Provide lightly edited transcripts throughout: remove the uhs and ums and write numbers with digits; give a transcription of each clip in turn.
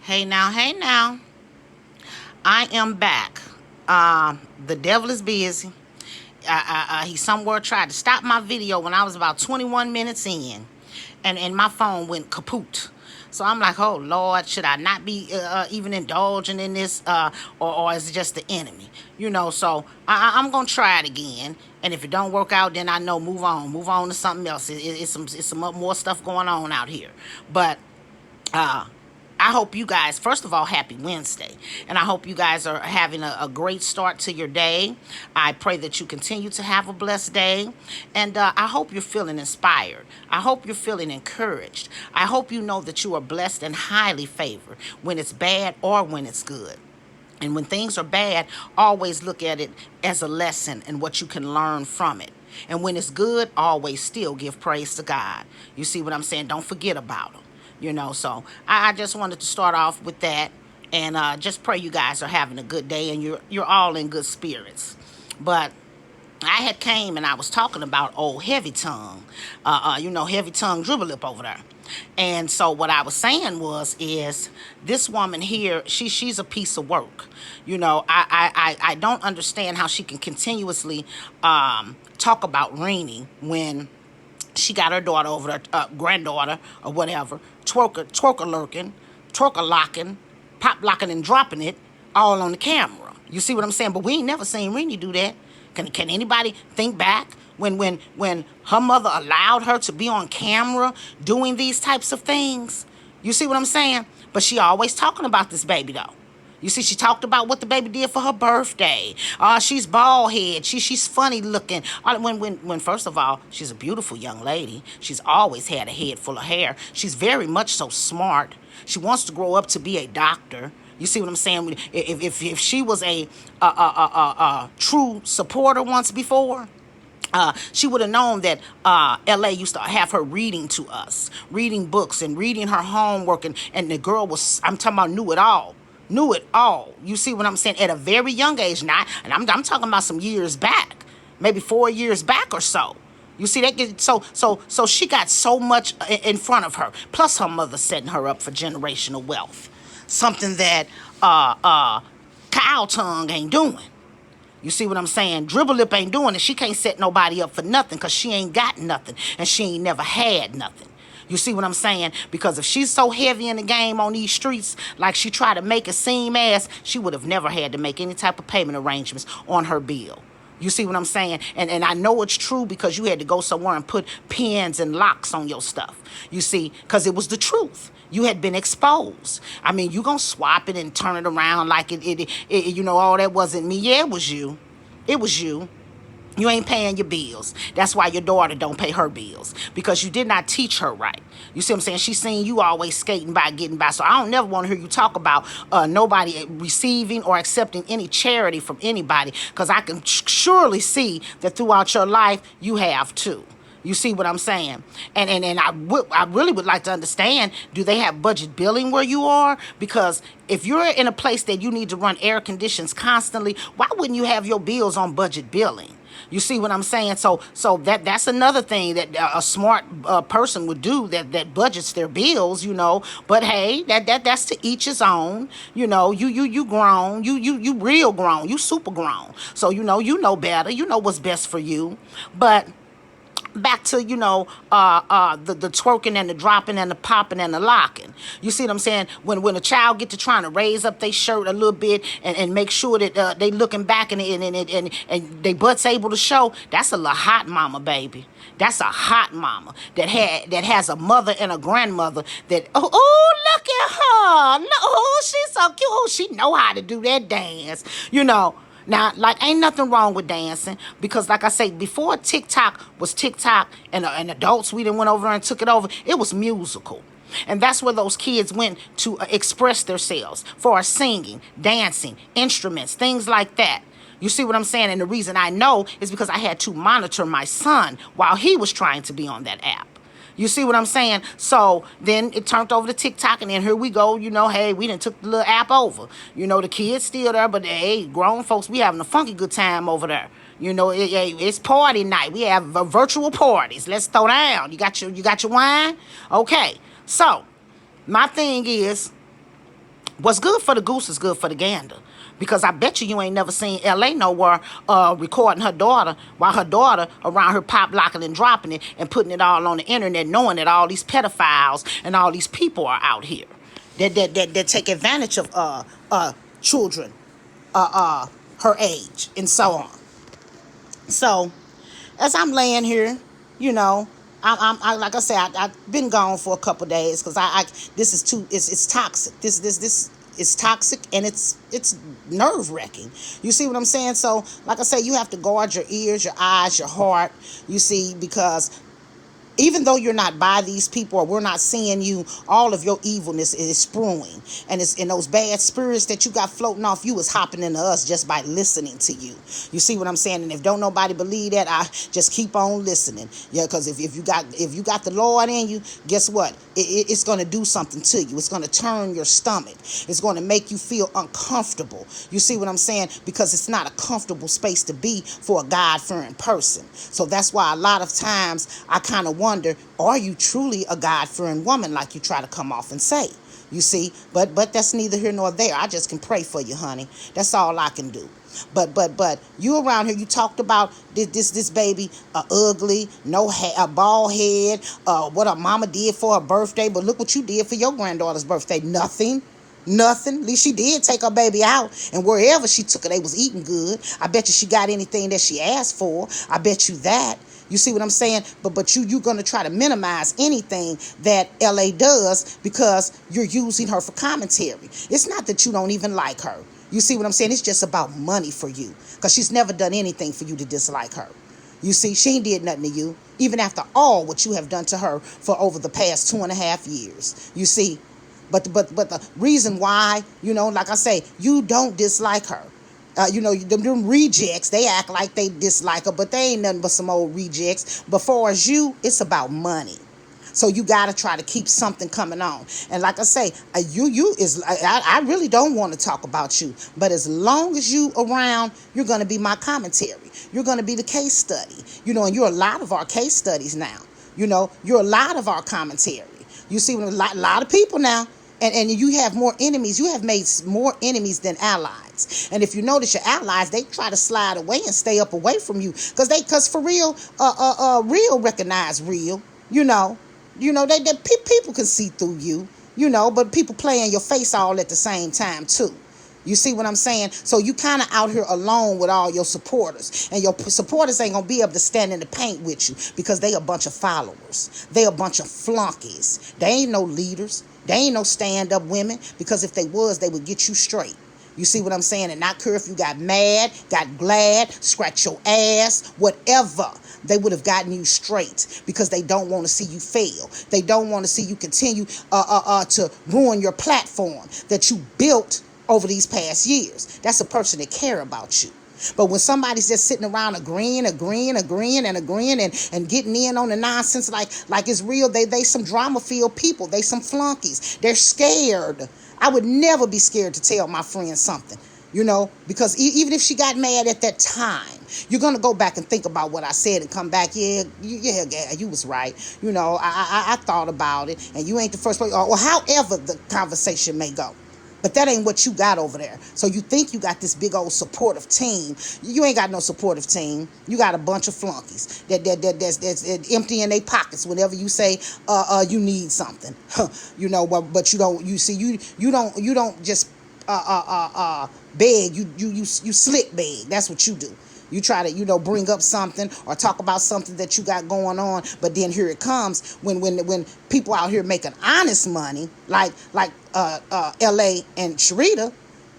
Hey now. I am back. The devil is busy. He somewhere tried to stop my video when I was about 21 minutes in, and my phone went kaput. So I'm like, oh Lord, should I not be even indulging in this, or is it just the enemy? So I'm gonna try it again, and if it don't work out, then I know move on to something else. It's some more stuff going on out here, but uh, I hope you guys, first of all, happy Wednesday. And I hope you guys are having a great start to your day. I pray that you continue to have a blessed day. And I hope you're feeling inspired. I hope you're feeling encouraged. I hope you know that you are blessed and highly favored when it's bad or when it's good. And when things are bad, always look at it as a lesson and what you can learn from it. And when it's good, always still give praise to God. You see what I'm saying? Don't forget about Him. So I just wanted to start off with that, and just pray you guys are having a good day and you're all in good spirits. But I had came and I was talking about old Heavy Tongue, Heavy Tongue Dribble Lip over there. And so what I was saying is this woman here, she's a piece of work. I don't understand how she can continuously talk about Rainey when she got her daughter over there, granddaughter or whatever, twerker lurking, twerker locking, pop locking and dropping it all on the camera. You see what I'm saying? But we ain't never seen Rini do that. Can anybody think back when her mother allowed her to be on camera doing these types of things? You see what I'm saying? But she always talking about this baby though. You see, she talked about what the baby did for her birthday. She's bald head. She's funny looking. When first of all, she's a beautiful young lady. She's always had a head full of hair. She's very much so smart. She wants to grow up to be a doctor. You see what I'm saying? If she was a true supporter once before, she would have known that LA used to have her reading to us, reading books and reading her homework, and the girl was, I'm talking about, knew it all. Knew it all. You see what I'm saying? At a very young age, not, and I'm talking about some years back, maybe 4 years back or so. You see that? So she got so much in front of her. Plus, her mother setting her up for generational wealth, something that Cow Tongue ain't doing. You see what I'm saying? Dribble Lip ain't doing it. She can't set nobody up for nothing because she ain't got nothing and she ain't never had nothing. You see what I'm saying? Because if she's so heavy in the game on these streets, like she tried to make it seem as, she would have never had to make any type of payment arrangements on her bill. You see what I'm saying? And I know it's true because you had to go somewhere and put pins and locks on your stuff. You see, because it was the truth. You had been exposed. I mean, you gonna swap it and turn it around like all that wasn't me. Yeah, it was you. It was you. You ain't paying your bills. That's why your daughter don't pay her bills. Because you did not teach her right. You see what I'm saying? She's seen you always skating by, getting by. So I don't never want to hear you talk about nobody receiving or accepting any charity from anybody. Because I can surely see that throughout your life, you have too. You see what I'm saying? And I really would like to understand, do they have budget billing where you are? Because if you're in a place that you need to run air conditions constantly, why wouldn't you have your bills on budget billing? You see what I'm saying? So that's another thing that a smart person would do, that budgets their bills, But hey, that's to each his own. You grown, you real grown, you super grown. So you know better. You know what's best for you. But back to the twerking and the dropping and the popping and the locking. You see what I'm saying? When a child get to trying to raise up their shirt a little bit and make sure that they looking back and they butt's able to show, that's a little hot mama, baby. That's a hot mama that has a mother and a grandmother that look at her, she's so cute, she know how to do that dance, Now, like, ain't nothing wrong with dancing because, like I say, before TikTok was TikTok and adults, we done went over and took it over, it was musical. And that's where those kids went to express themselves for singing, dancing, instruments, things like that. You see what I'm saying? And the reason I know is because I had to monitor my son while he was trying to be on that app. You see what I'm saying? So then it turned over to TikTok, and then here we go, hey, we done took the little app over. The kids still there, but hey, grown folks, we having a funky good time over there. It's party night. We have virtual parties. Let's throw down. You got your wine? Okay. So my thing is, What's good for the goose is good for the gander. Because I bet you ain't never seen LA nowhere recording her daughter while her daughter around her pop locking and dropping it and putting it all on the internet, knowing that all these pedophiles and all these people are out here that take advantage of children her age and so on. So as I'm laying here, you know, I like I said, I've been gone for a couple days because this is too, it's toxic. This is toxic and it's nerve wracking. You see what I'm saying? So, like I say, you have to guard your ears, your eyes, your heart. You see, because even though you're not by these people or we're not seeing you, all of your evilness is spewing. And it's in those bad spirits that you got floating off you is hopping into us just by listening to you. You see what I'm saying? And if don't nobody believe that, I just keep on listening. Yeah, because if you got the Lord in you, guess what? It's going to do something to you. It's going to turn your stomach. It's going to make you feel uncomfortable. You see what I'm saying? Because it's not a comfortable space to be for a God-fearing person. So that's why a lot of times I kind of wonder, are you truly a God-fearing woman like you try to come off and say? You see, but that's neither here nor there. I just can pray for you, honey. That's all I can do. But you around here, you talked about this baby, ugly, no hair, a bald head, what her mama did for her birthday. But look what you did for your granddaughter's birthday. Nothing. At least she did take her baby out, and wherever she took her, they was eating good. I bet you she got anything that she asked for. I bet you that. You see what I'm saying? But you're going to try to minimize anything that LA does because you're using her for commentary. It's not that you don't even like her. You see what I'm saying? It's just about money for you because she's never done anything for you to dislike her. You see, she ain't did nothing to you, even after all what you have done to her for over the past 2.5 years. You see, but the reason why, like I say, you don't dislike her. Them rejects, they act like they dislike her, but they ain't nothing but some old rejects. But for as you, it's about money. So you got to try to keep something coming on. And like I say, I really don't want to talk about you. But as long as you around, you're going to be my commentary. You're going to be the case study. And you're a lot of our case studies now. You're a lot of our commentary. You see, a lot of people now. And you have more enemies. You have made more enemies than allies. And if you notice your allies, they try to slide away and stay up away from you. Because for real, real recognize real. People can see through you. But people play in your face all at the same time too. You see what I'm saying? So you kind of out here alone with all your supporters. And your supporters ain't going to be able to stand in the paint with you because they a bunch of followers. They a bunch of flunkies. They ain't no leaders. They ain't no stand-up women because if they was, they would get you straight. You see what I'm saying? And not care if you got mad, got glad, scratch your ass, whatever. They would have gotten you straight because they don't want to see you fail. They don't want to see you continue to ruin your platform that you built over these past years. That's a person that care about you. But when somebody's just sitting around agreeing and getting in on the nonsense like it's real, they some drama-filled people. They some flunkies. They're scared. I would never be scared to tell my friend something, because even if she got mad at that time, you're going to go back and think about what I said and come back, yeah, you was right. I thought about it, and you ain't the first person, or however the conversation may go. But that ain't what you got over there. So you think you got this big old supportive team. You ain't got no supportive team. You got a bunch of flunkies that's emptying their pockets whenever you say you need something. But you don't. You see, you don't just beg. You slick beg. That's what you do. You try to, bring up something or talk about something that you got going on, but then here it comes when people out here making honest money, like L.A. and Sharita,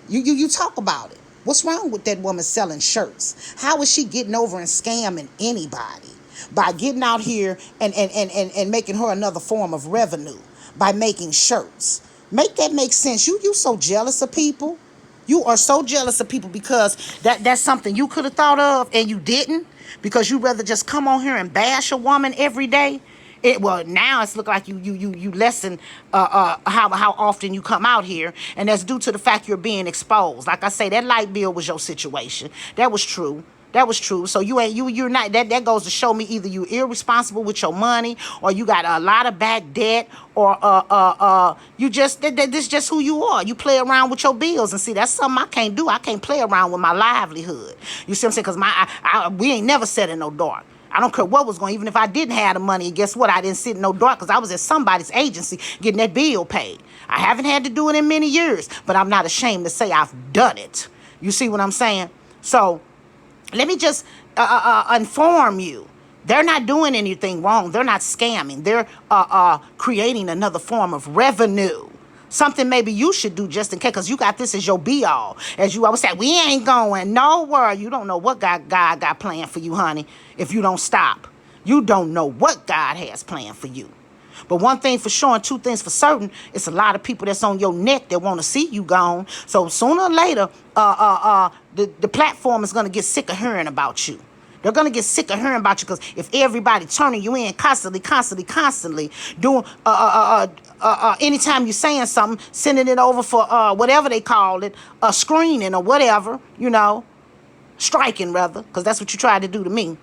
you talk about it. What's wrong with that woman selling shirts? How is she getting over and scamming anybody by getting out here and making her another form of revenue by making shirts? Make that make sense. You so jealous of people. You are so jealous of people because that's something you could have thought of and you didn't, because you rather just come on here and bash a woman every day. Now it's look like you lessen how often you come out here, and that's due to the fact you're being exposed. Like I say, that light bill was your situation. That was true. That was true. So you're not, that goes to show me either you irresponsible with your money, or you got a lot of back debt, or you just this is just who you are. You play around with your bills, and see, that's something I can't do. I can't play around with my livelihood. You see what I'm saying? Because we ain't never sat in no dark. I don't care what was going, even if I didn't have the money. And guess what? I didn't sit in no dark because I was at somebody's agency getting that bill paid. I haven't had to do it in many years, but I'm not ashamed to say I've done it. You see what I'm saying? So let me just inform you. They're not doing anything wrong. They're not scamming. They're creating another form of revenue. Something maybe you should do just in case, because you got this as your be-all. As you always say, we ain't going nowhere. You don't know what God got planned for you, honey, if you don't stop. You don't know what God has planned for you. But one thing for sure and two things for certain, it's a lot of people that's on your neck that want to see you gone. So sooner or later, the platform is going to get sick of hearing about you. They're going to get sick of hearing about you, because if everybody turning you in constantly doing, anytime you're saying something, sending it over for whatever they call it, screening or whatever, striking rather, because that's what you tried to do to me,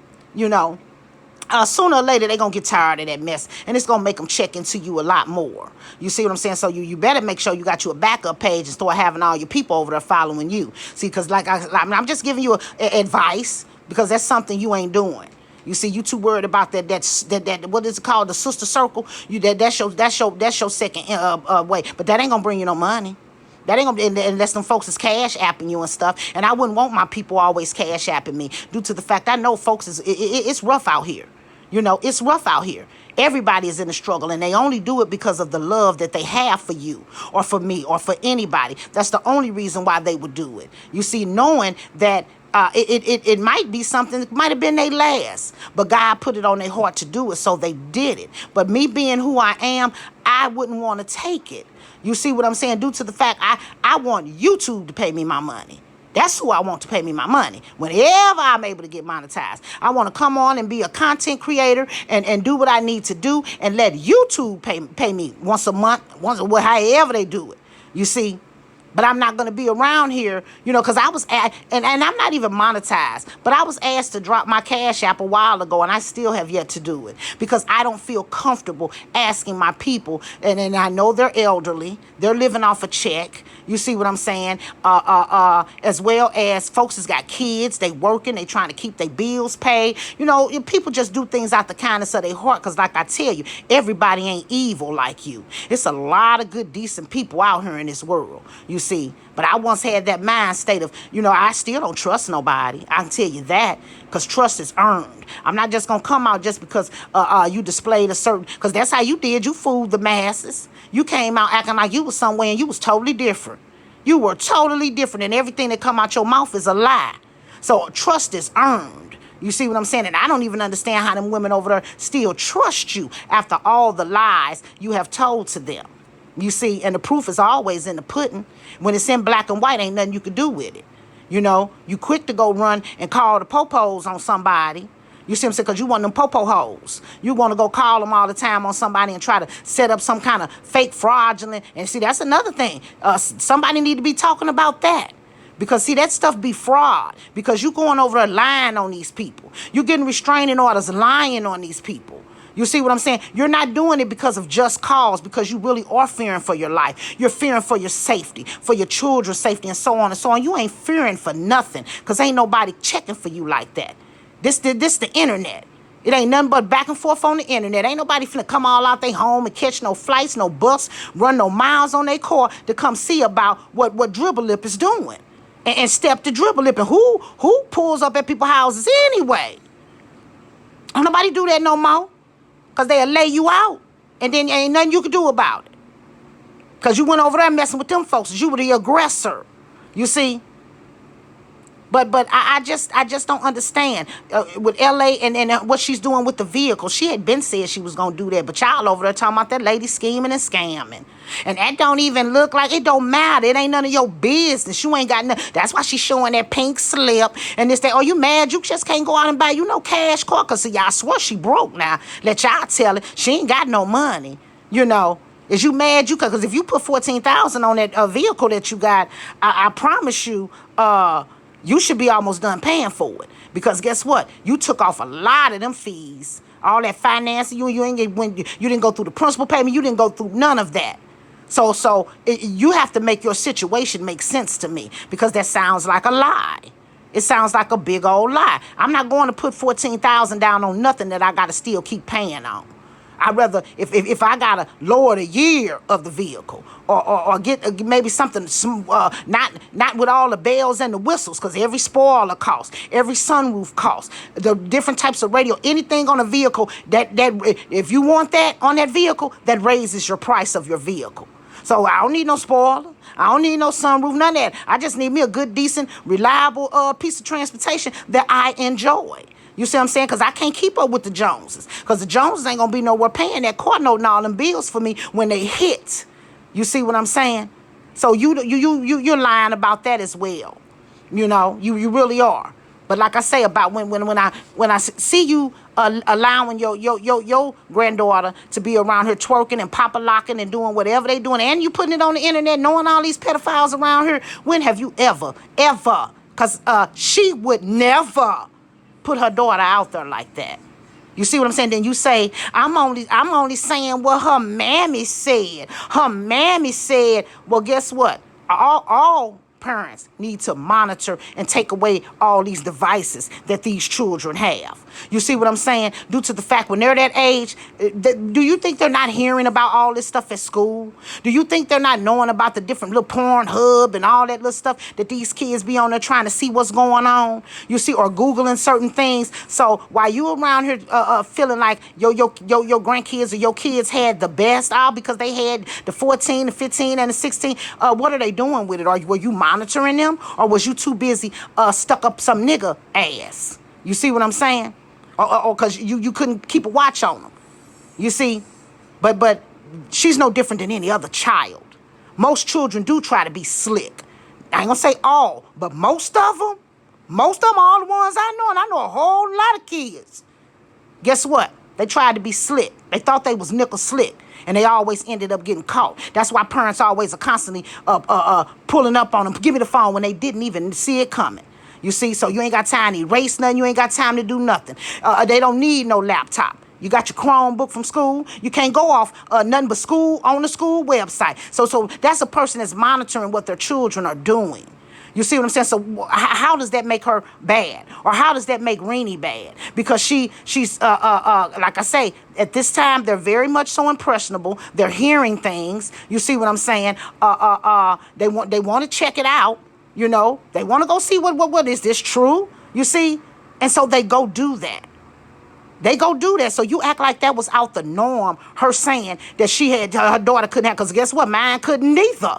sooner or later, they're going to get tired of that mess, and it's going to make them check into you a lot more. You see what I'm saying? So you better make sure you got you a backup page and start having all your people over there following you. See, because I'm just giving you advice, because that's something you ain't doing. You see, you too worried about that what is it called, the sister circle? That's your second way, but that ain't going to bring you no money. That ain't gonna, unless them folks is cash apping you and stuff. And I wouldn't want my people always cash apping me, due to the fact I know folks it's rough out here. It's rough out here. Everybody is in a struggle, and they only do it because of the love that they have for you or for me or for anybody. That's the only reason why they would do it. You see, knowing that it might be something, it might have been their last, but God put it on their heart to do it, so they did it. But me being who I am, I wouldn't want to take it. You see what I'm saying? Due to the fact I want YouTube to pay me my money. That's who I want to pay me my money. Whenever I'm able to get monetized, I want to come on and be a content creator and do what I need to do, and let YouTube pay me once a month, however they do it. You see? But I'm not going to be around here, because I was and I'm not even monetized, but I was asked to drop my Cash App a while ago, and I still have yet to do it, because I don't feel comfortable asking my people, and I know they're elderly, they're living off a check, you see what I'm saying, as well as folks has got kids, they working, they trying to keep their bills paid, people just do things out the kindness of their heart, because like I tell you, everybody ain't evil like you. It's a lot of good, decent people out here in this world, you see. But I once had that mind state of, I still don't trust nobody. I can tell you that, because trust is earned. I'm not just going to come out just because you displayed a certain, because that's how you did. You fooled the masses. You came out acting like you was somewhere, and you was totally different. You were totally different, and everything that come out your mouth is a lie. So trust is earned. You see what I'm saying? And I don't even understand how them women over there still trust you after all the lies you have told to them. You see, and the proof is always in the pudding. When it's in black and white, ain't nothing you can do with it. You quick to go run and call the popos on somebody. You see what I'm saying? Because you want them popo hoes. You want to go call them all the time on somebody and try to set up some kind of fake fraudulent. And see, that's another thing. Somebody need to be talking about that. Because, see, that stuff be fraud. Because you going over there lying on these people. You getting restraining orders lying on these people. You see what I'm saying? You're not doing it because of just cause, because you really are fearing for your life. You're fearing for your safety, for your children's safety, and so on and so on. You ain't fearing for nothing, because ain't nobody checking for you like that. This the internet. It ain't nothing but back and forth on the internet. Ain't nobody finna come all out their home and catch no flights, no bus, run no miles on their car to come see about what Dribble Lip is doing. And step to Dribble Lip. And who pulls up at people's houses anyway? Don't nobody do that no more. Because they'll lay you out, and then ain't nothing you can do about it. Because you went over there messing with them folks. You were the aggressor, you see. But I just don't understand with L.A. and what she's doing with the vehicle. She had been said she was going to do that, but y'all over there talking about that lady scheming and scamming. And that don't even look like, it don't matter. It ain't none of your business. You ain't got nothing. That's why she's showing that pink slip and this, that. Oh, you mad? You just can't go out and buy no cash car? Because y'all swear she broke now. Let y'all tell it. She ain't got no money, Is you mad? Because if you put $14,000 on that vehicle that you got, I promise you, You should be almost done paying for it. Because guess what? You took off a lot of them fees. All that financing, you ain't get when you didn't go through the principal payment, you didn't go through none of that. You have to make your situation make sense to me, because that sounds like a lie. It sounds like a big old lie. I'm not going to put $14,000 down on nothing that I got to still keep paying on. I'd rather, if I got to lower the year of the vehicle, or get maybe something, not with all the bells and the whistles, because every spoiler costs, every sunroof costs, the different types of radio, anything on a vehicle that if you want that on that vehicle, that raises your price of your vehicle. So I don't need no spoiler. I don't need no sunroof, none of that. I just need me a good, decent, reliable piece of transportation that I enjoy. You see what I'm saying? Because I can't keep up with the Joneses. Because the Joneses ain't going to be nowhere paying that car note and all them bills for me when they hit. You see what I'm saying? So you're lying about that as well. You know, you really are. But like I say about when I see you allowing your granddaughter to be around here twerking and papa-locking and doing whatever they doing, and you putting it on the internet, knowing all these pedophiles around here, when have you ever, because she would never put her daughter out there like that. You see what I'm saying? Then you say, I'm only saying what her mammy said. Her mammy said, well, guess what? All parents need to monitor and take away all these devices that these children have. You see what I'm saying? Due to the fact when they're that age, do you think they're not hearing about all this stuff at school? Do you think they're not knowing about the different little Pornhub and all that little stuff that these kids be on there trying to see what's going on? You see, or Googling certain things. So while you around here feeling like your grandkids or your kids had the best, all because they had the 14, the 15, and the 16, what are they doing with it? Were you monitoring them, or was you too busy stuck up some nigga ass? You see what I'm saying? Or because you couldn't keep a watch on them. You see? But she's no different than any other child. Most children do try to be slick. I ain't gonna say all, but most of them, all the ones I know, and I know a whole lot of kids. Guess what? They tried to be slick. They thought they was nickel slick, and they always ended up getting caught. That's why parents always are constantly pulling up on them. Give me the phone when they didn't even see it coming. You see, so you ain't got time to erase nothing. You ain't got time to do nothing. They don't need no laptop. You got your Chromebook from school. You can't go off nothing but school on the school website. So that's a person that's monitoring what their children are doing. You see what I'm saying? So how does that make her bad? Or how does that make Renee bad? Because she's like I say, at this time, they're very much so impressionable. They're hearing things. You see what I'm saying? They want to check it out. You know, they want to go see what is this true? You see? And so they go do that. So you act like that was out the norm, her saying that she had, her daughter couldn't have, because guess what? Mine couldn't either.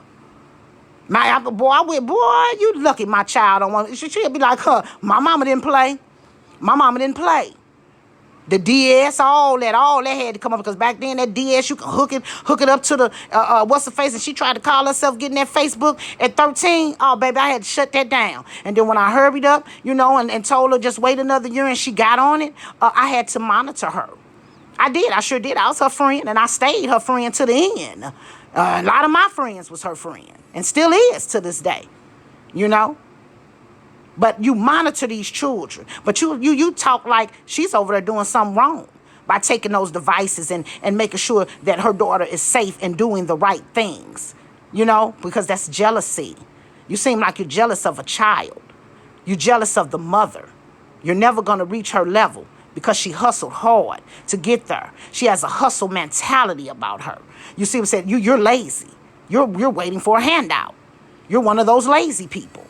Boy, you lucky my child don't want, she'll be like her. My mama didn't play. The DS, all that had to come up, because back then that DS, you can hook it up to the what's the face, and she tried to call herself getting that Facebook at 13. Oh baby, I had to shut that down. And then when I hurried up, you know, and told her just wait another year, and she got on it, I had to monitor her. I sure did. I was her friend, and I stayed her friend to the end. A lot of my friends was her friend, and still is to this day, you know. But you monitor these children. But you talk like she's over there doing something wrong by taking those devices and making sure that her daughter is safe and doing the right things. You know, because that's jealousy. You seem like you're jealous of a child. You're jealous of the mother. You're never going to reach her level because she hustled hard to get there. She has a hustle mentality about her. You see what I'm saying? You're lazy. You're waiting for a handout. You're one of those lazy people.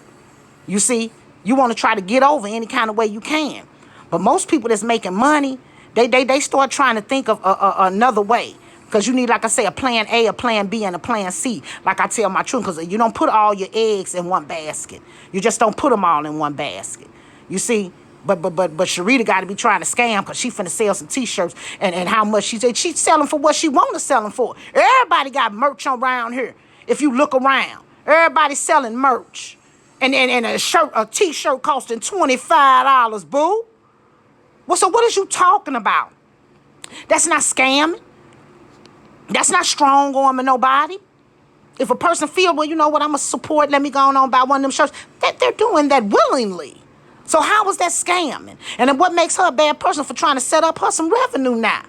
You see? You want to try to get over any kind of way you can. But most people that's making money, they start trying to think of another way. Because you need, like I say, a plan A, a plan B, and a plan C. Like I tell my children, because you don't put all your eggs in one basket. You just don't put them all in one basket. You see? But Sharita got to be trying to scam because she finna sell some T-shirts and how much she's selling for what she want to sell them for. Everybody got merch around here. If you look around, everybody's selling merch. And a T-shirt costing $25, boo. Well, so what is you talking about? That's not scamming. That's not strong arming nobody. If a person feel, well, you know what, I'm going to support, let me go on buy one of them shirts, that they're doing that willingly. So how is that scamming? And then what makes her a bad person for trying to set up her some revenue now?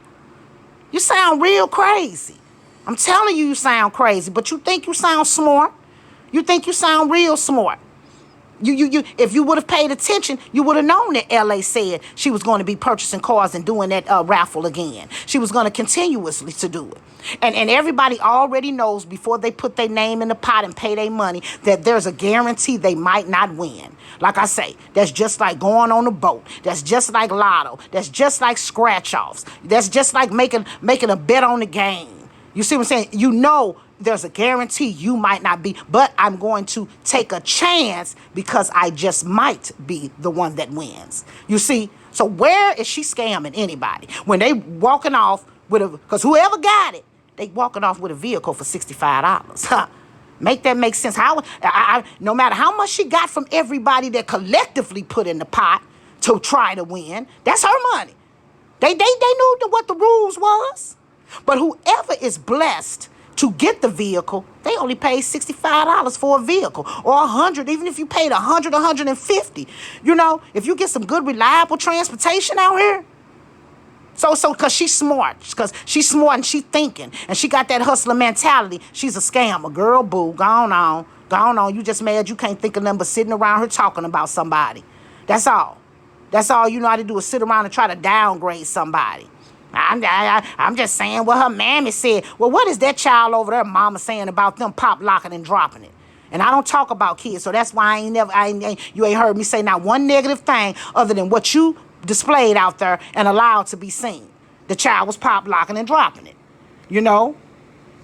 You sound real crazy. I'm telling you, you sound crazy, but you think you sound smart. You think you sound real smart. If you would have paid attention, you would have known that LA said she was going to be purchasing cars and doing that raffle again. She was going to continuously to do it. And everybody already knows before they put their name in the pot and pay their money that there's a guarantee they might not win. Like I say, that's just like going on a boat. That's just like lotto. That's just like scratch-offs. That's just like making a bet on the game. You see what I'm saying? You know there's a guarantee you might not be, but I'm going to take a chance because I just might be the one that wins. You see? So where is she scamming anybody? When they walking off with because whoever got it, they walking off with a vehicle for $65. Make that make sense? No matter how much she got from everybody that collectively put in the pot to try to win, that's her money. They knew what the rules was. But whoever is blessed to get the vehicle, they only pay $65 for a vehicle, or $100, even if you paid $100, $150. You know, if you get some good, reliable transportation out here. So, because she's smart and she's thinking, and she got that hustler mentality, she's a scammer. Girl, boo, go on. You just mad you can't think of nothing but sitting around here talking about somebody. That's all. That's all you know how to do is sit around and try to downgrade somebody. I'm just saying what her mammy said. Well, what is that child over there, mama, saying about them pop locking and dropping it? And I don't talk about kids, so that's why you ain't heard me say not one negative thing other than what you displayed out there and allowed to be seen. The child was pop locking and dropping it, you know,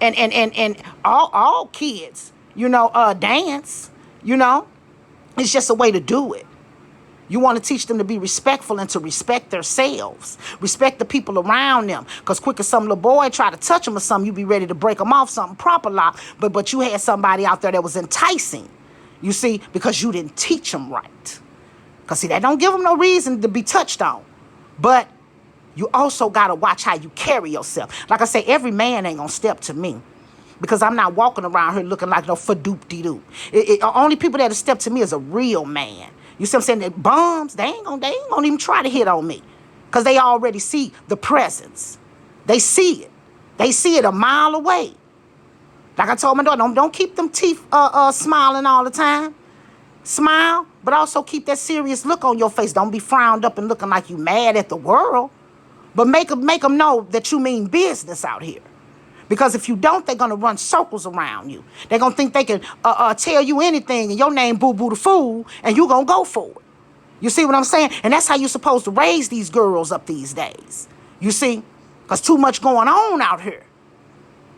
and all kids, you know, dance, you know, it's just a way to do it. You want to teach them to be respectful and to respect themselves. Respect the people around them. Because quick as some little boy try to touch them or something, you be ready to break them off something proper lock. But you had somebody out there that was enticing. You see, because you didn't teach them right. Because see, that don't give them no reason to be touched on. But you also got to watch how you carry yourself. Like I say, every man ain't going to step to me. Because I'm not walking around here looking like no fadoop-de-doop. Only people that'll step to me is a real man. You see what I'm saying? The bums, they ain't gonna even try to hit on me. Because they already see the presence. They see it. They see it a mile away. Like I told my daughter, don't keep them teeth smiling all the time. Smile, but also keep that serious look on your face. Don't be frowned up and looking like you mad at the world. But make them know that you mean business out here. Because if you don't, they're going to run circles around you. They're going to think they can tell you anything and your name Boo Boo the Fool and you're going to go for it. You see what I'm saying? And that's how you're supposed to raise these girls up these days. You see? Because too much going on out here.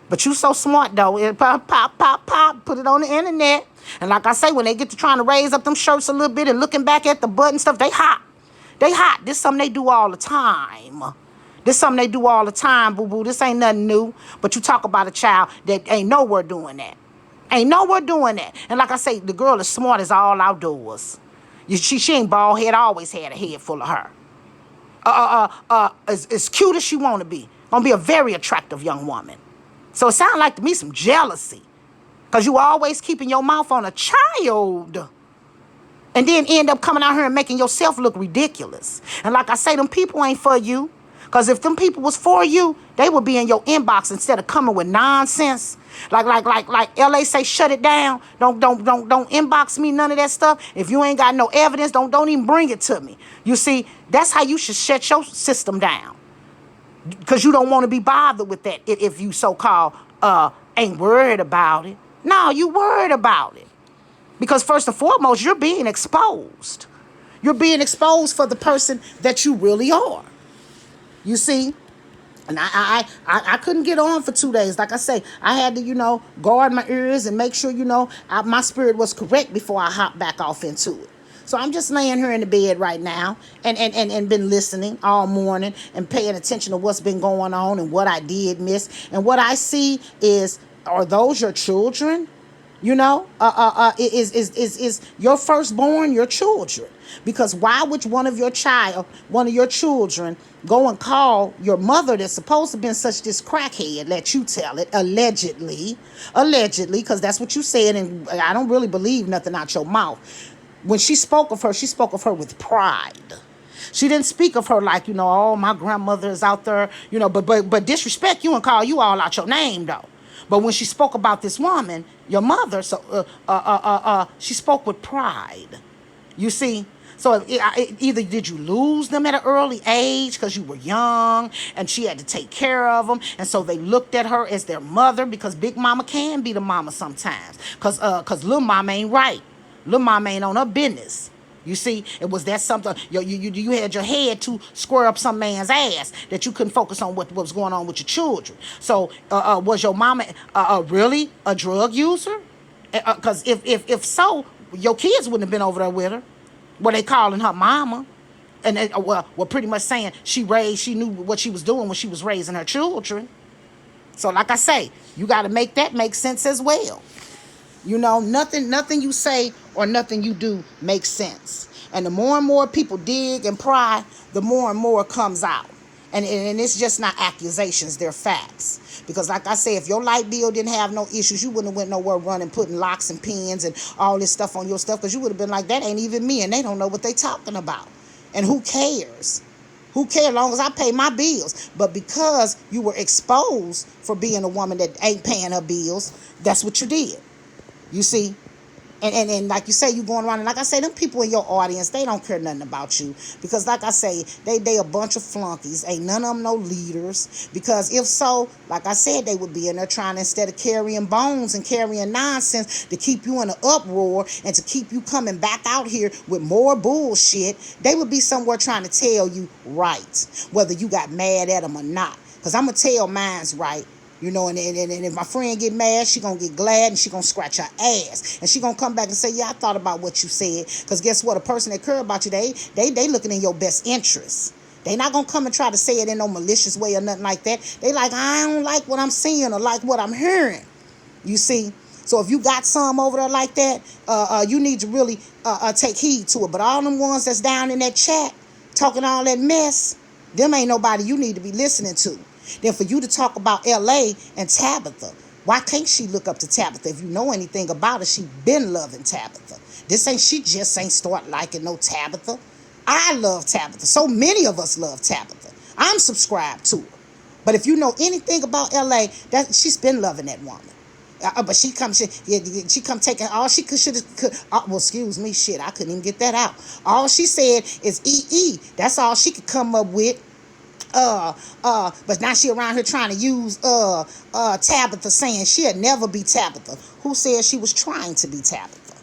But you so smart, though. It pop, put it on the internet. And like I say, when they get to trying to raise up them shirts a little bit and looking back at the butt and stuff, they hot. They hot. This is something they do all the time. This is something they do all the time, boo-boo. This ain't nothing new. But you talk about a child that ain't nowhere doing that. Ain't nowhere doing that. And like I say, the girl is smart as all outdoors. She ain't bald head, always had a head full of her. As cute as she want to be. Gonna be a very attractive young woman. So it sounds like to me some jealousy. Because you always keeping your mouth on a child. And then end up coming out here and making yourself look ridiculous. And like I say, them people ain't for you. Because if them people was for you, they would be in your inbox instead of coming with nonsense. Like LA say, shut it down. Don't inbox me none of that stuff. If you ain't got no evidence, don't even bring it to me. You see, that's how you should shut your system down. Because you don't want to be bothered with that if you so-called ain't worried about it. No, you worried about it. Because first and foremost, you're being exposed. You're being exposed for the person that you really are. You see? And I couldn't get on for 2 days. Like I say, I had to, guard my ears and make sure, my spirit was correct before I hopped back off into it. So I'm just laying here in the bed right now and been listening all morning and paying attention to what's been going on and what I did miss. And what I see is, are those your children? You know, is your firstborn your children? Because why would one of your children, go and call your mother that's supposed to have been such this crackhead? Let you tell it, allegedly, because that's what you said, and I don't really believe nothing out your mouth. When she spoke of her with pride. She didn't speak of her like, oh, my grandmother is out there, but disrespect you and call you all out your name though. But when she spoke about this woman, your mother, she spoke with pride. You see? So either did you lose them at an early age because you were young and she had to take care of them, and so they looked at her as their mother, because big mama can be the mama sometimes, because little mama ain't right. Little mama ain't on her business. You see, it was that something you had your head to square up some man's ass that you couldn't focus on what was going on with your children. So was your mama really a drug user? Because if so, your kids wouldn't have been over there with her. Were they calling her mama? And they, well, pretty much saying she knew what she was doing when she was raising her children. So like I say, you got to make that make sense as well. Nothing you say or nothing you do makes sense. And the more and more people dig and pry, the more and more comes out. And it's just not accusations, they're facts. Because like I say, if your light bill didn't have no issues, you wouldn't have went nowhere running, putting locks and pins and all this stuff on your stuff, because you would have been like, that ain't even me, and they don't know what they talking about. And who cares? Who cares as long as I pay my bills? But because you were exposed for being a woman that ain't paying her bills, that's what you did. You see? And like you say, you going around, and like I say, them people in your audience, they don't care nothing about you. Because like I say, they a bunch of flunkies. Ain't none of them no leaders. Because if so, like I said, they would be in there trying to, instead of carrying bones and carrying nonsense, to keep you in an uproar and to keep you coming back out here with more bullshit, they would be somewhere trying to tell you right, whether you got mad at them or not. Because I'm going to tell mine's right. And if my friend get mad, she gonna get glad, and she gonna scratch her ass, and she gonna come back and say, yeah, I thought about what you said. Because guess what? A person that care about you, they looking in your best interest. They not gonna come and try to say it in no malicious way or nothing like that. They like, I don't like what I'm seeing or like what I'm hearing. You see? So if you got some over there like that, you need to really take heed to it. But all them ones that's down in that chat talking all that mess, them ain't nobody you need to be listening to. Then for you to talk about L.A. and Tabitha, why can't she look up to Tabitha? If you know anything about her, she been loving Tabitha. She just ain't start liking no Tabitha. I love Tabitha. So many of us love Tabitha. I'm subscribed to her. But if you know anything about L.A., that she's been loving that woman. But she come taking all she could. Well, excuse me, shit, I couldn't even get that out. All she said is EE. That's all she could come up with. But now she around here trying to use Tabitha, saying she'll never be Tabitha. Who said she was trying to be Tabitha?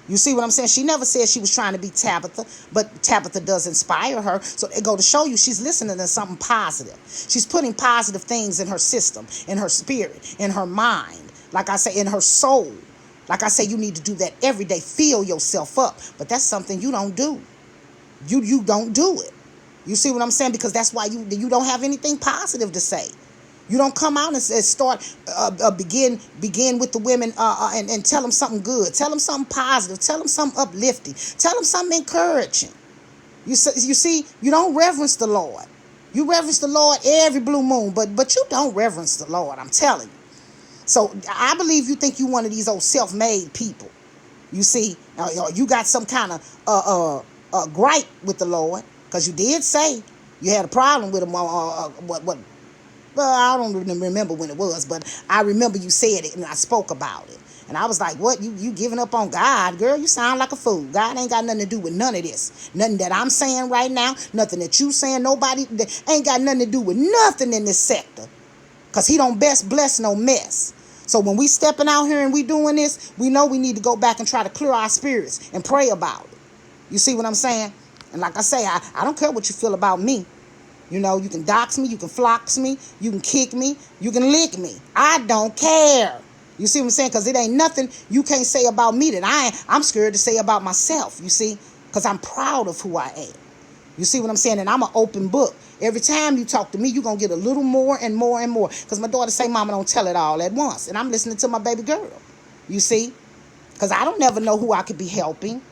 You see what I'm saying? She never said she was trying to be Tabitha, but Tabitha does inspire her. So it go to show you she's listening to something positive. She's putting positive things in her system, in her spirit, in her mind. Like I say, in her soul. Like I say, you need to do that every day. Fill yourself up. But that's something you don't do. You don't do it. You see what I'm saying? Because that's why you don't have anything positive to say. You don't come out and start begin with the women and tell them something good. Tell them something positive. Tell them something uplifting. Tell them something encouraging. You see, you don't reverence the Lord. You reverence the Lord every blue moon, but you don't reverence the Lord. I'm telling you. So I believe you think you one of these old self-made people. You see, you got some kind of gripe with the Lord. Because you did say you had a problem with him. Well, I don't remember when it was, but I remember you said it and I spoke about it. And I was like, what? You giving up on God? Girl, you sound like a fool. God ain't got nothing to do with none of this. Nothing that I'm saying right now. Nothing that you saying. Nobody that ain't got nothing to do with nothing in this sector. Because he don't best bless no mess. So when we stepping out here and we doing this, we know we need to go back and try to clear our spirits and pray about it. You see what I'm saying? And like I say, I don't care what you feel about me. You can dox me, you can flox me, you can kick me, you can lick me. I don't care. You see what I'm saying? Because it ain't nothing you can't say about me that I'm scared to say about myself, you see? Because I'm proud of who I am. You see what I'm saying? And I'm an open book. Every time you talk to me, you're going to get a little more and more and more. Because my daughter say, Mama, don't tell it all at once. And I'm listening to my baby girl. You see? Because I don't never know who I could be helping.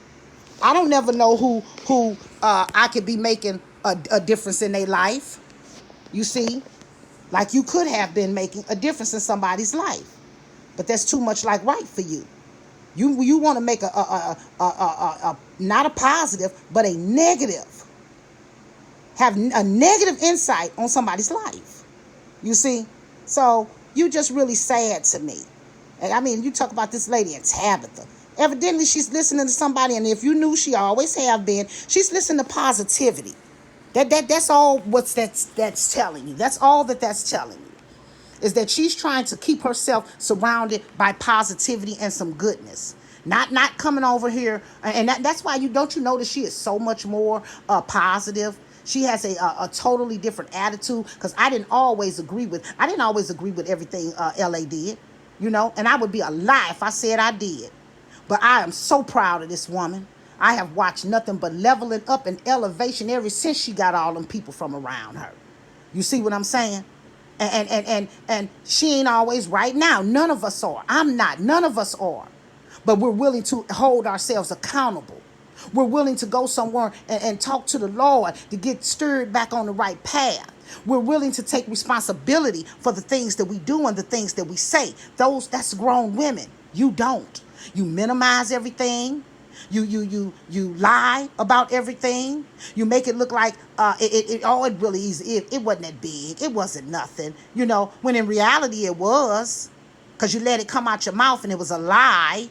I don't never know who I could be making a difference in their life. You see? Like you could have been making a difference in somebody's life. But that's too much like right for you. You want to make a not a positive, but a negative. Have a negative insight on somebody's life. You see? So you just really sad to me. And I mean, you talk about this lady in Tabitha. Evidently, she's listening to somebody, and if you knew, she always have been. She's listening to positivity. That's all. That's telling you. That's all that's telling you is that she's trying to keep herself surrounded by positivity and some goodness. Not coming over here, and that's why you notice she is so much more positive. She has a totally different attitude because I didn't always agree with everything LA did, and I would be a lie if I said I did. But I am so proud of this woman. I have watched nothing but leveling up and elevation ever since she got all them people from around her. You see what I'm saying? And she ain't always right now. None of us are. I'm not. None of us are. But we're willing to hold ourselves accountable. We're willing to go somewhere and talk to the Lord to get stirred back on the right path. We're willing to take responsibility for the things that we do and the things that we say. That's grown women. You don't. You minimize everything. You lie about everything. You make it look like it really is. It wasn't that big. It wasn't nothing. When in reality it was, because you let it come out your mouth and it was a lie.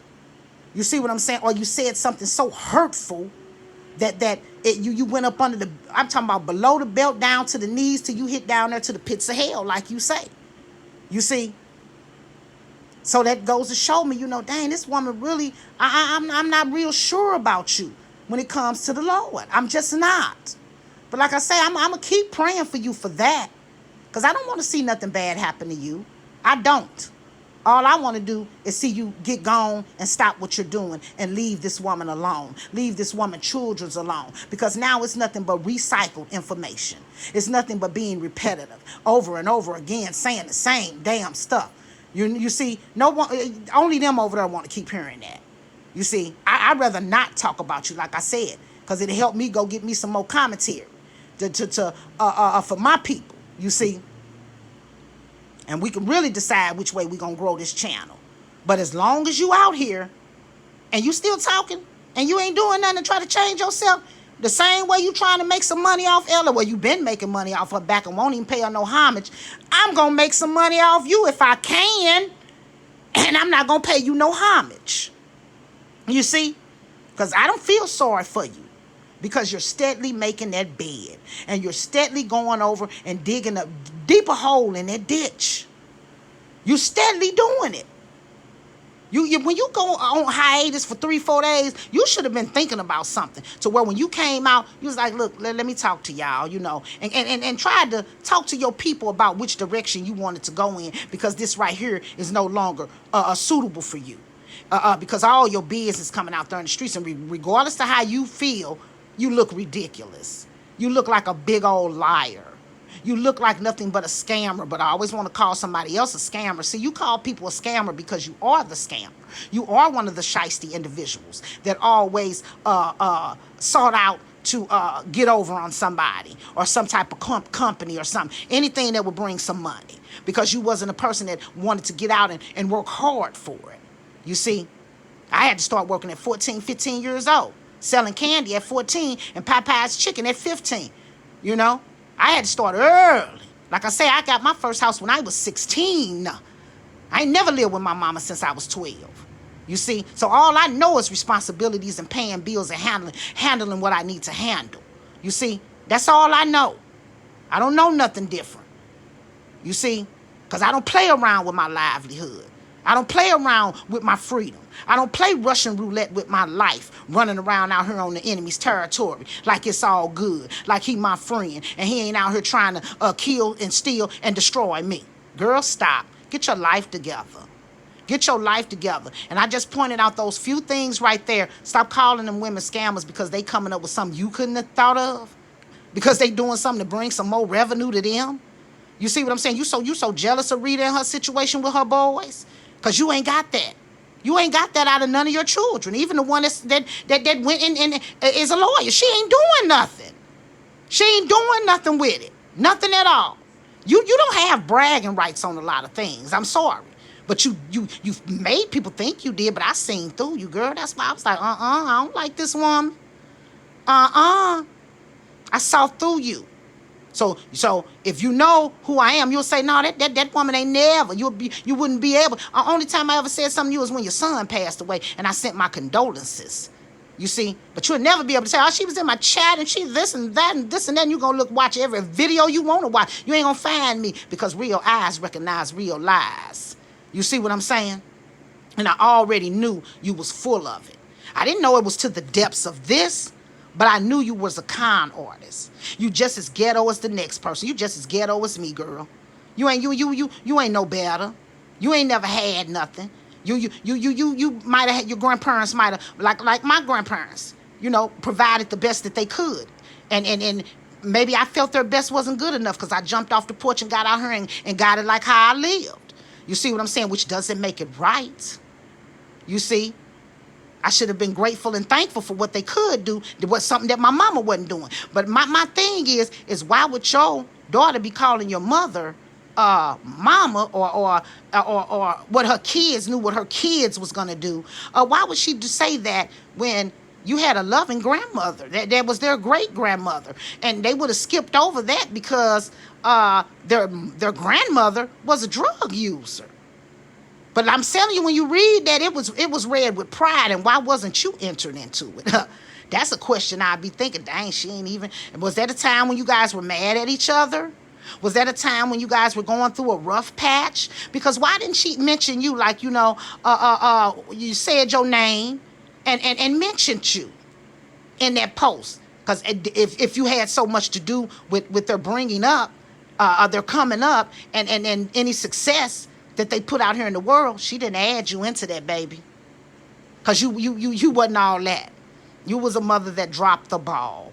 You see what I'm saying? Or you said something so hurtful that you went up under I'm talking about below the belt down to the knees till you hit down there to the pits of hell, like you say. You see? So that goes to show me, dang, this woman really, I'm not real sure about you when it comes to the Lord. I'm just not. But like I say, I'm going to keep praying for you for that. Because I don't want to see nothing bad happen to you. I don't. All I want to do is see you get gone and stop what you're doing and leave this woman alone. Leave this woman children's alone. Because now it's nothing but recycled information. It's nothing but being repetitive over and over again, saying the same damn stuff. You see, no one, only them over there want to keep hearing that. You see, I'd rather not talk about you, like I said, because it'll help me go get me some more commentary for my people, you see. And we can really decide which way we're going to grow this channel. But as long as you out here and you still talking and you ain't doing nothing to try to change yourself, the same way you trying to make some money off Ella, well, you been making money off her back and won't even pay her no homage. I'm going to make some money off you if I can, and I'm not going to pay you no homage. You see? Because I don't feel sorry for you because you're steadily making that bed and you're steadily going over and digging a deeper hole in that ditch. You steadily doing it. When you go on hiatus for 3-4 days, you should have been thinking about something. To where when you came out, you was like, look, let me talk to y'all, and tried to talk to your people about which direction you wanted to go in, because this right here is no longer suitable for you. Because all your business coming out there in the streets, and regardless of how you feel, you look ridiculous. You look like a big old liar. You look like nothing but a scammer, but I always want to call somebody else a scammer. See, you call people a scammer because you are the scammer. You are one of the shiesty individuals that always sought out to get over on somebody or some type of company or something. Anything that would bring some money, because you wasn't a person that wanted to get out and work hard for it. You see, I had to start working at 14, 15 years old, selling candy at 14 and Popeye's chicken at 15, I had to start early. Like I say, I got my first house when I was 16. I ain't never lived with my mama since I was 12. You see? So all I know is responsibilities and paying bills and handling what I need to handle. You see? That's all I know. I don't know nothing different. You see? Because I don't play around with my livelihood. I don't play around with my freedom. I don't play Russian roulette with my life, running around out here on the enemy's territory like it's all good, like he my friend, and he ain't out here trying to kill and steal and destroy me. Girl, stop. Get your life together. Get your life together. And I just pointed out those few things right there. Stop calling them women scammers because they coming up with something you couldn't have thought of, because they doing something to bring some more revenue to them. You see what I'm saying? You so jealous of Rita and her situation with her boys, because you ain't got that. You ain't got that out of none of your children. Even the one that went and is a lawyer. She ain't doing nothing. She ain't doing nothing with it. Nothing at all. You don't have bragging rights on a lot of things. I'm sorry. But you made people think you did, but I seen through you, girl. That's why I was like, I don't like this woman. I saw through you. So if you know who I am, you'll say, no, that woman ain't never. You wouldn't be able. The only time I ever said something to you was when your son passed away, and I sent my condolences. You see, but you'll never be able to say, oh, she was in my chat and she this and that and this and that. And you're going to watch every video you want to watch. You ain't going to find me because real eyes recognize real lies. You see what I'm saying? And I already knew you was full of it. I didn't know it was to the depths of this, but I knew you was a con artist. You just as ghetto as the next person. You just as ghetto as me, girl. You ain't no better. You ain't never had nothing. You might have had, your grandparents might have, like my grandparents, provided the best that they could. And maybe I felt their best wasn't good enough because I jumped off the porch and got out here and got it like how I lived. You see what I'm saying? Which doesn't make it right. You see? I should have been grateful and thankful for what they could do. It was something that my mama wasn't doing. But my thing is why would your daughter be calling your mother mama or what her kids knew what her kids was going to do? Why would she say that when you had a loving grandmother that was their great grandmother, and they would have skipped over that because their grandmother was a drug user? But I'm telling you, when you read that, it was read with pride, and why wasn't you entered into it? That's a question I'd be thinking, dang, she ain't even. Was that a time when you guys were mad at each other? Was that a time when you guys were going through a rough patch? Because why didn't she mention you like, you said your name and mentioned you in that post? Because if you had so much to do with their bringing up, their coming up, and any success that they put out here in the world, she didn't add you into that, baby. Because you wasn't all that. You was a mother that dropped the ball.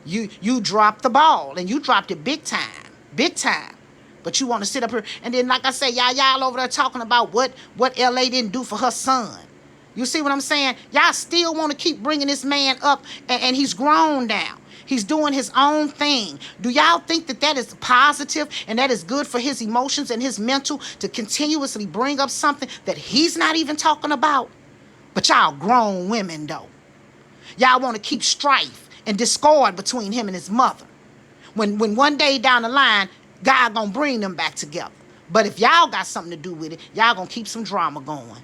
You dropped the ball, and you dropped it big time. But you want to sit up here, and then, like I say, y'all over there talking about what LA didn't do for her son. You see what I'm saying? Y'all still want to keep bringing this man up, and he's grown now. He's doing his own thing. Do y'all think that is positive and that is good for his emotions and his mental to continuously bring up something that he's not even talking about? But y'all grown women, though. Y'all want to keep strife and discord between him and his mother. When one day down the line, God gonna bring them back together. But if y'all got something to do with it, y'all gonna keep some drama going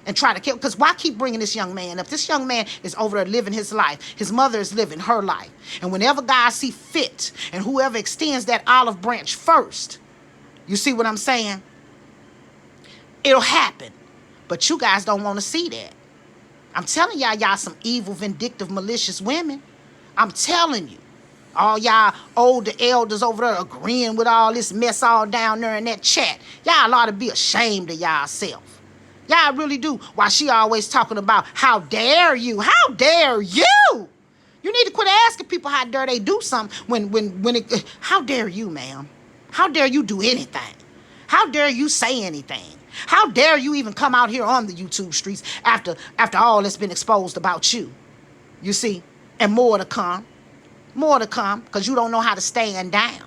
and try to kill. Because why keep bringing this young man up? This young man is over there living his life. His mother is living her life. And whenever God see fit, and whoever extends that olive branch first, you see what I'm saying? It'll happen. But you guys don't want to see that. I'm telling y'all some evil, vindictive, malicious women. I'm telling you. All y'all older elders over there agreeing with all this mess all down there in that chat. Y'all ought to be ashamed of y'allself. Y'all really do. Why she always talking about, how dare you? How dare you? You need to quit asking people how dare they do something when it, how dare you, ma'am? How dare you do anything? How dare you say anything? How dare you even come out here on the YouTube streets after all that's been exposed about you? You see? And more to come. More to come, because you don't know how to stand down.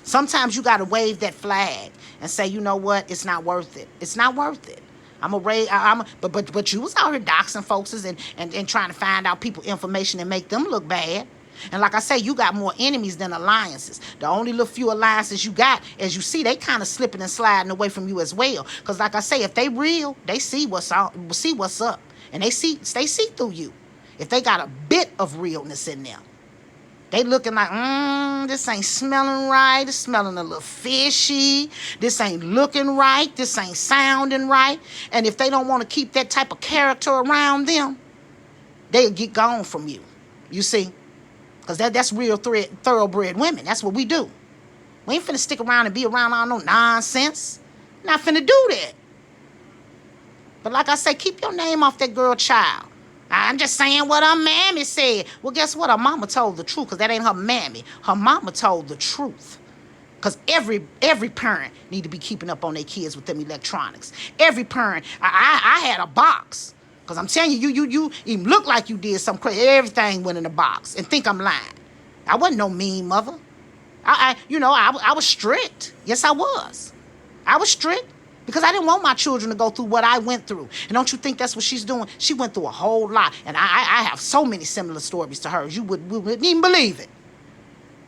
Sometimes you got to wave that flag and say, you know what? It's not worth it. It's not worth it. But you was out here doxing folks and trying to find out people information and make them look bad. And like I say, you got more enemies than alliances. The only little few alliances you got, as you see, they kind of slipping and sliding away from you as well. Because like I say, if they real, they see what's up, and they see through you. If they got a bit of realness in them. They looking like, this ain't smelling right. It's smelling a little fishy. This ain't looking right. This ain't sounding right. And if they don't want to keep that type of character around them, they'll get gone from you. You see? Because that's real thoroughbred women. That's what we do. We ain't finna stick around and be around all no nonsense. Not finna do that. But like I say, keep your name off that girl child. I'm just saying what her mammy said. Well, guess what? Her mama told the truth, because that ain't her mammy. Her mama told the truth. Because every parent need to be keeping up on their kids with them electronics. Every parent. I had a box. Because I'm telling you, you even look like you did something crazy. Everything went in a box. And think I'm lying. I wasn't no mean mother. I was strict. Yes, I was. I was strict. Because I didn't want my children to go through what I went through. And don't you think that's what she's doing? She went through a whole lot. And I have so many similar stories to hers. You wouldn't even believe it.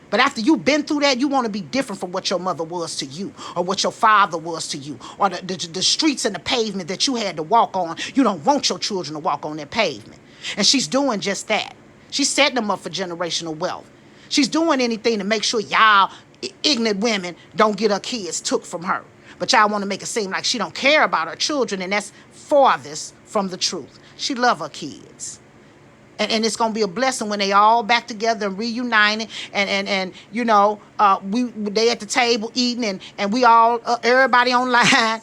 But after you've been through that, you want to be different from what your mother was to you, or what your father was to you, or the streets and the pavement that you had to walk on. You don't want your children to walk on that pavement. And she's doing just that. She's setting them up for generational wealth. She's doing anything to make sure y'all ignorant women don't get her kids took from her. But y'all want to make it seem like she don't care about her children, and that's farthest from the truth. She love her kids. And it's going to be a blessing when they all back together and reunited, and they at the table eating, and we all, everybody online,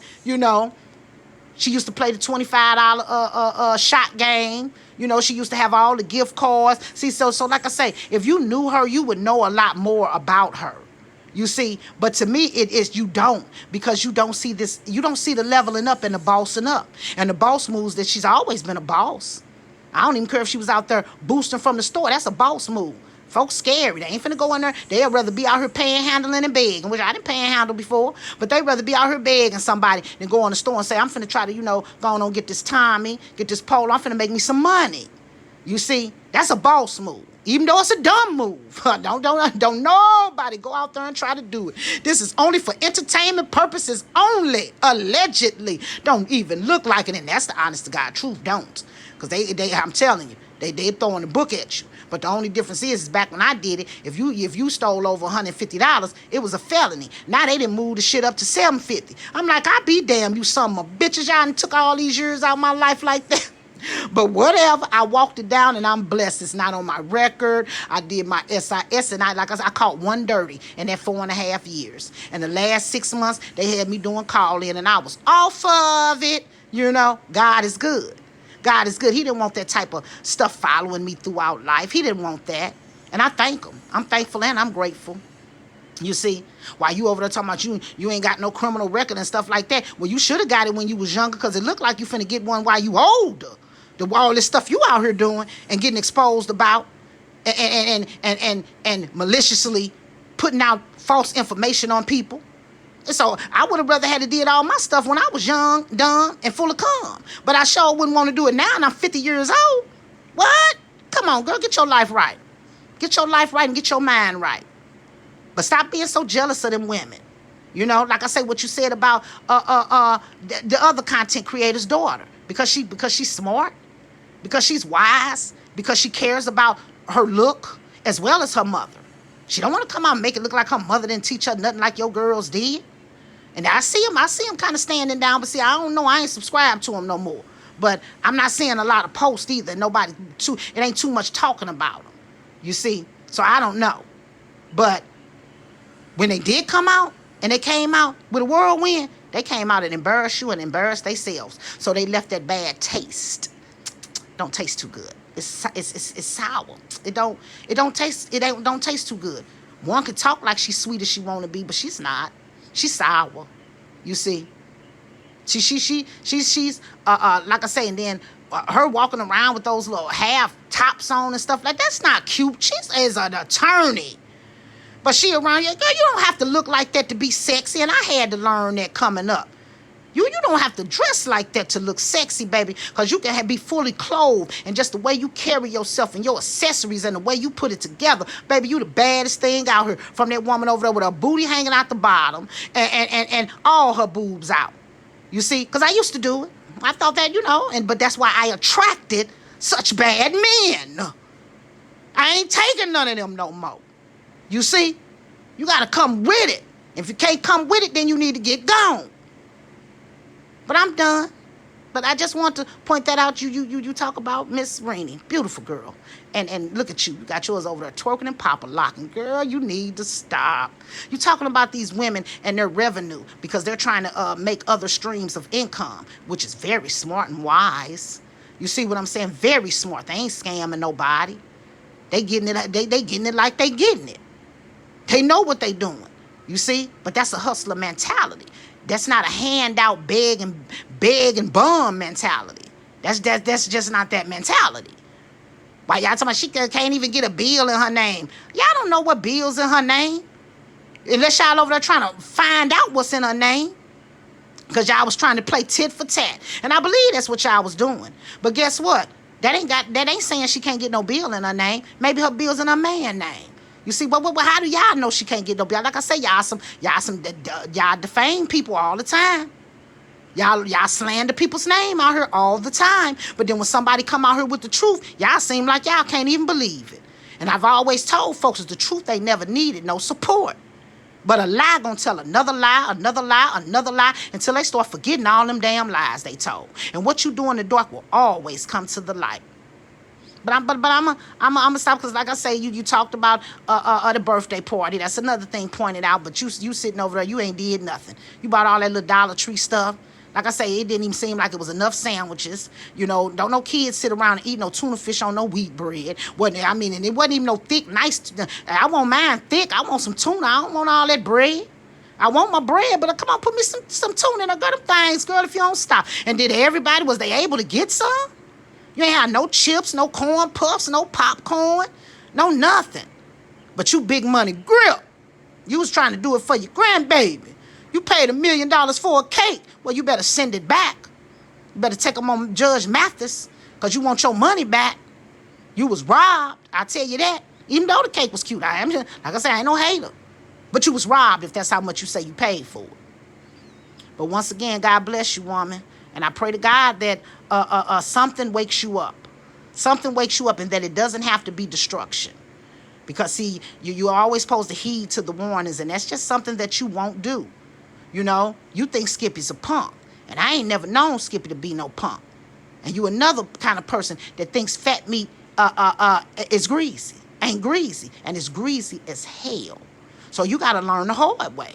She used to play the $25 shot game. She used to have all the gift cards. See, so like I say, if you knew her, you would know a lot more about her. You see, but to me, it is you don't, because you don't see this, you don't see the leveling up and the bossing up. And the boss moves that she's always been a boss. I don't even care if she was out there boosting from the store. That's a boss move. Folks scary. They ain't finna go in there. They'd rather be out here panhandling and begging, which I didn't panhandle before, but they'd rather be out here begging somebody than go in the store and say, I'm finna try to, go on and get this Tommy, get this polo. I'm finna make me some money. You see, that's a boss move. Even though it's a dumb move. Don't nobody go out there and try to do it. This is only for entertainment purposes only, allegedly. Don't even look like it, and that's the honest to God truth, don't. Because they I'm telling you, they throwing the book at you. But the only difference is back when I did it, if you stole over $150, it was a felony. Now they didn't move the shit up to $750. I'm like, I be damn, you some of bitches. Y'all took all these years out of my life like that. But whatever, I walked it down and I'm blessed. It's not on my record. I did my SIS and I caught one dirty in that 4.5 years. And the last 6 months, they had me doing call-in and I was off of it. God is good. God is good. He didn't want that type of stuff following me throughout life. He didn't want that. And I thank him. I'm thankful and I'm grateful. You see, while you over there talking about you ain't got no criminal record and stuff like that. Well, you should have got it when you was younger, because it looked like you finna get one while you older. All this stuff you out here doing and getting exposed about and maliciously putting out false information on people. So I would have rather had to did all my stuff when I was young, dumb, and full of cum. But I sure wouldn't want to do it now, and I'm 50 years old. What? Come on, girl, get your life right. Get your life right and get your mind right. But stop being so jealous of them women. Like I say, what you said about the other content creator's daughter. Because she's smart, because she's wise, because she cares about her look as well as her mother. She don't want to come out and make it look like her mother didn't teach her nothing like your girls did. And I see him kind of standing down, but see, I don't know, I ain't subscribed to him no more. But I'm not seeing a lot of posts either. It ain't too much talking about them. You see? So I don't know. But when they did come out, and they came out with a whirlwind, they came out and embarrassed you and embarrassed themselves. So they left that bad taste. Don't taste too good. It's sour. It don't taste too good. One could talk like she's sweet as she want to be, but she's not. She's sour. You see. She's like I say, and then her walking around with those little half tops on and stuff like that's not cute. She's an attorney. But she around here, girl, you don't have to look like that to be sexy. And I had to learn that coming up. You don't have to dress like that to look sexy, baby. Because you can be fully clothed. And just the way you carry yourself and your accessories and the way you put it together. Baby, you the baddest thing out here. From that woman over there with her booty hanging out the bottom. And all her boobs out. You see? Because I used to do it. I thought that, but that's why I attracted such bad men. I ain't taking none of them no more. You see, you got to come with it. If you can't come with it, then you need to get gone. But I'm done. But I just want to point that out. You talk about Miss Rainey. Beautiful girl. And look at you. You got yours over there twerking and pop-a-locking. Girl, you need to stop. You talking about these women and their revenue because they're trying to make other streams of income, which is very smart and wise. You see what I'm saying? Very smart. They ain't scamming nobody. They getting it. They getting it like they getting it. They know what they doing. You see? But that's a hustler mentality. That's not a handout, beg and bum mentality. That's just not that mentality. Why y'all talking about she can't even get a bill in her name? Y'all don't know what bill's in her name. Unless y'all over there trying to find out what's in her name. Because y'all was trying to play tit for tat. And I believe that's what y'all was doing. But guess what? That ain't saying she can't get no bill in her name. Maybe her bill's in her man's name. You see, but how do y'all know she can't get no bill? Like I say, y'all defame people all the time. Y'all slander people's name out here all the time. But then when somebody come out here with the truth, y'all seem like y'all can't even believe it. And I've always told folks that the truth they never needed no support. But a lie gonna tell another lie, another lie, another lie, until they start forgetting all them damn lies they told. And what you do in the dark will always come to the light. But I'm gonna stop, because like I say, you talked about the birthday party. That's another thing pointed out. But you sitting over there, you ain't did nothing. You bought all that little Dollar Tree stuff. Like I say, it didn't even seem like it was enough sandwiches. You know, don't no kids sit around and eat no tuna fish on no wheat bread. And it wasn't even no thick, nice. I want mine thick. I want some tuna. I don't want all that bread. I want my bread, but come on, put me some tuna in. I got them things, girl, if you don't stop. And was they able to get some? You ain't have no chips, no corn puffs, no popcorn, no nothing. But you big money grip. You was trying to do it for your grandbaby. You paid $1 million for a cake. Well, you better send it back. You better take them on Judge Mathis, because you want your money back. You was robbed, I tell you that. Even though the cake was cute. Like I said, I ain't no hater. But you was robbed if that's how much you say you paid for it. But once again, God bless you, woman. And I pray to God that something wakes you up. Something wakes you up, and that it doesn't have to be destruction. Because, see, you're always supposed to heed to the warnings, and that's just something that you won't do. You know, you think Skippy's a punk. And I ain't never known Skippy to be no punk. And you another kind of person that thinks fat meat is greasy. Ain't greasy. And it's greasy as hell. So you got to learn the hard way.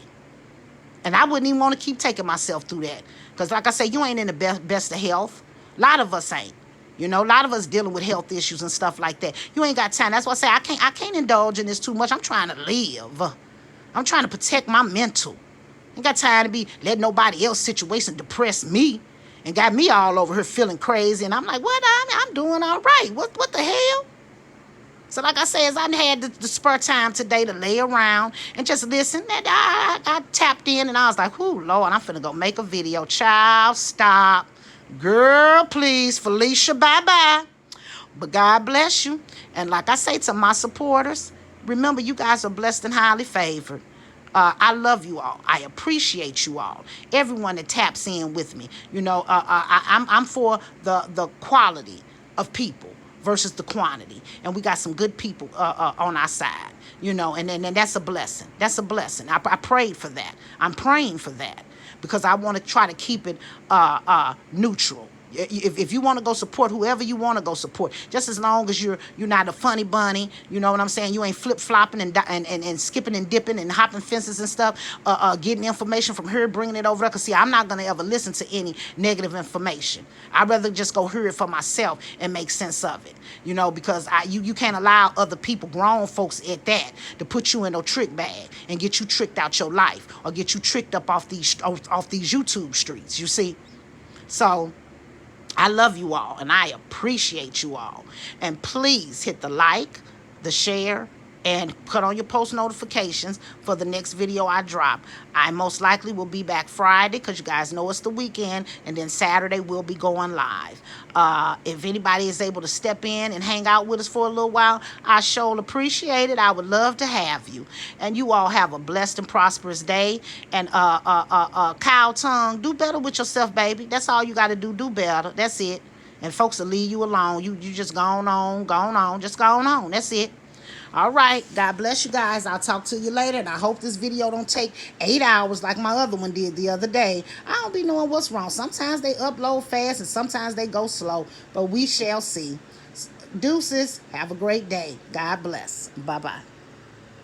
And I wouldn't even want to keep taking myself through that. Because like I say, you ain't in the best of health. A lot of us ain't. You know, a lot of us dealing with health issues and stuff like that. You ain't got time. That's why I say I can't indulge in this too much. I'm trying to live. I'm trying to protect my mental. Ain't got time to be letting nobody else's situation depress me and got me all over here feeling crazy. And I'm like, what? I'm doing all right. What the hell? So like I say, as I had the spare time today to lay around and just listen, and I tapped in and I was like, ooh, Lord, I'm finna go make a video. Child, stop. Girl, please. Felicia, bye-bye. But God bless you. And like I say to my supporters, remember, you guys are blessed and highly favored. I love you all. I appreciate you all. Everyone that taps in with me. You know, I'm for the quality of people versus the quantity. And we got some good people on our side. You know, and that's a blessing. That's a blessing. I prayed for that. I'm praying for that. Because I want to try to keep it neutral. If you want to go support whoever you want to go support, just as long as you're not a funny bunny, you know what I'm saying? You ain't flip-flopping and skipping and dipping and hopping fences and stuff, getting information from her, bringing it over. Because, see, I'm not going to ever listen to any negative information. I'd rather just go hear it for myself and make sense of it, you know, because you can't allow other people, grown folks at that, to put you in no trick bag and get you tricked out your life or get you tricked up off these YouTube streets, you see? So I love you all, and I appreciate you all. And please hit the like, the share, and put on your post notifications for the next video I drop. I most likely will be back Friday, because you guys know it's the weekend, and then Saturday we'll be going live. If anybody is able to step in and hang out with us for a little while, I sure appreciate it. I would love to have you. And you all have a blessed and prosperous day. And Cow Tongue, do better with yourself, baby. That's all you got to do. Do better. That's it. And folks will leave you alone. You just gone on. Just gone on. That's it. All right. God bless you guys. I'll talk to you later. And I hope this video don't take 8 hours like my other one did the other day. I don't be knowing what's wrong. Sometimes they upload fast and sometimes they go slow. But we shall see. Deuces. Have a great day. God bless. Bye-bye.